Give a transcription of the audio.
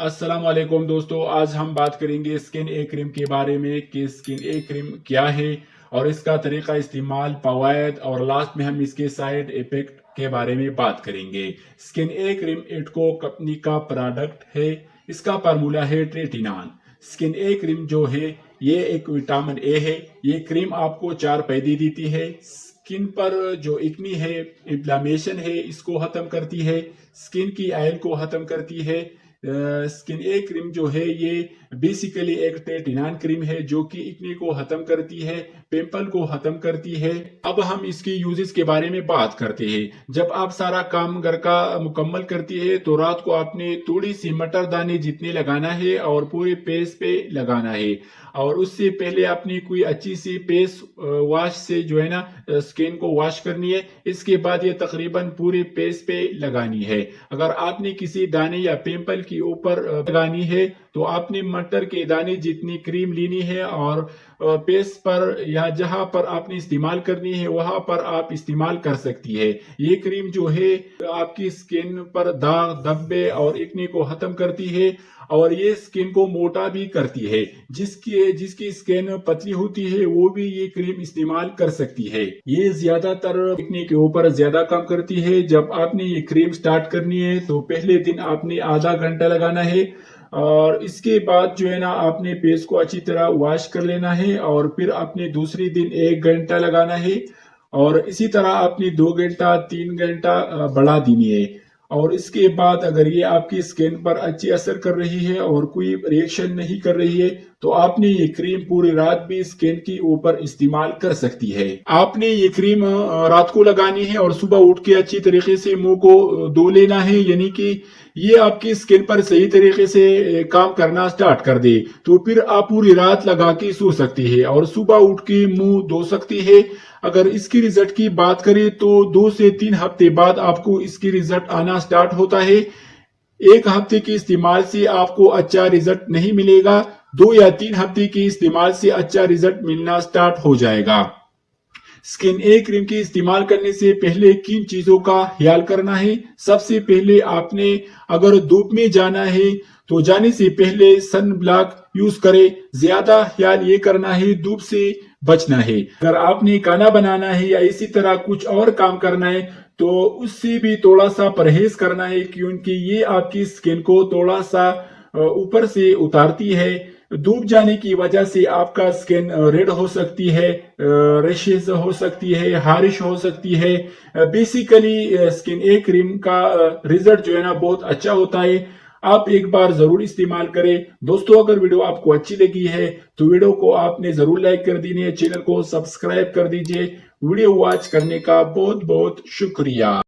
अस्सलाम वालेकुम दोस्तों, आज हम बात करेंगे स्किन ए क्रीम के बारे में कि स्किन ए क्रीम क्या है और इसका तरीका इस्तेमाल, फवायद और लास्ट में हम इसके साइड इफेक्ट के बारे में बात करेंगे। स्किन ए क्रीम इटको कंपनी का प्रोडक्ट है। इसका फार्मूला है ट्रेटिनॉल। स्किन ए क्रीम जो है ये एक विटामिन ए है। ये क्रीम आपको 4 फायदे देती है। स्किन पर जो एक्नी है, इन्फ्लेमेशन है, इसको खत्म करती है। स्किन की ऑयल को खत्म करती है। स्किन ए क्रीम जो है ये बेसिकली एक ट्रेटिनॉल क्रीम है जो कि एक्ने को खत्म करती है, पिंपल को खत्म करती है। अब हम इसकी यूजेस के बारे में बात करते हैं। जब आप सारा काम घर का मुकम्मल करती है तो रात को आपने थोड़ी सी मटर दाने जितने लगाना है और पूरे फेस पे लगाना है। और उससे पहले आपने कोई अच्छी सी फेस वॉश से जो है ना स्किन को वॉश करनी है। इसके बाद ये तकरीबन पूरे फेस पे लगानी है। अगर आपने किसी दाने या पिंपल के ऊपर लगानी है तो आपने मटर के दाने जितनी क्रीम लेनी है और फेस पर या जहां पर आपने इस्तेमाल करनी है वहां पर आप इस्तेमाल कर सकती है। ये क्रीम जो है आपकी स्किन पर दाग, धब्बे और एक्ने को खत्म करती है और ये स्किन को मोटा भी करती है। जिसकी स्किन पतली होती है वो भी ये क्रीम इस्तेमाल कर सकती है। ये ज्यादातर एक्ने के ऊपर ज्यादा काम करती है। जब आपने ये क्रीम स्टार्ट करनी है तो पहले दिन आपने आधा घंटा लगाना है और इसके बाद जो है ना आपने फेस को अच्छी तरह वॉश कर लेना है और फिर आपने दूसरे दिन 1 घंटा लगाना है और इसी तरह आपने 2 घंटा 3 घंटा बढ़ा देनी है। और इसके बाद अगर ये आपकी स्किन पर अच्छी असर कर रही है और कोई रिएक्शन नहीं कर रही है तो आपने ये क्रीम पूरी रात भी स्किन के ऊपर इस्तेमाल कर सकती है। आपने ये क्रीम रात को लगानी है और सुबह उठ के अच्छी तरीके से मुंह को धो लेना है, यानी कि ये आपकी स्किन पर सही तरीके से काम करना स्टार्ट कर दे तो फिर आप पूरी रात लगा के सो सकती है और सुबह उठ के मुंह धो सकती है। अगर इसकी रिजल्ट की बात करें तो 2 से 3 हफ्ते बाद आपको इसकी रिजल्ट आना स्टार्ट होता है। 1 हफ्ते के इस्तेमाल से आपको अच्छा रिजल्ट नहीं मिलेगा, 2 या 3 हफ्ते के इस्तेमाल से अच्छा रिजल्ट मिलना स्टार्ट हो जाएगा। स्किन ए क्रीम के इस्तेमाल करने से पहले किन चीजों का ख्याल करना है? सबसे पहले आपने अगर धूप में जाना है तो जाने से पहले सन ब्लॉक यूज करें। ज्यादा ख्याल ये करना है धूप से बचना है। अगर आपने खाना बनाना है या इसी तरह कुछ और काम करना है तो उससे भी थोड़ा सा परहेज करना है क्योंकि ये आपकी स्किन को थोड़ा सा ऊपर से उतारती है। धूप जाने की वजह से आपका स्किन रेड हो सकती है, रैशेज हो सकती है, हारिश हो सकती है। बेसिकली स्किन ए क्रीम का रिजल्ट जो है ना बहुत अच्छा होता है। आप एक बार जरूर इस्तेमाल करें। दोस्तों, अगर वीडियो आपको अच्छी लगी है तो वीडियो को आपने जरूर लाइक कर देनी है, चैनल को सब्सक्राइब कर दीजिए। वीडियो वॉच करने का बहुत बहुत शुक्रिया।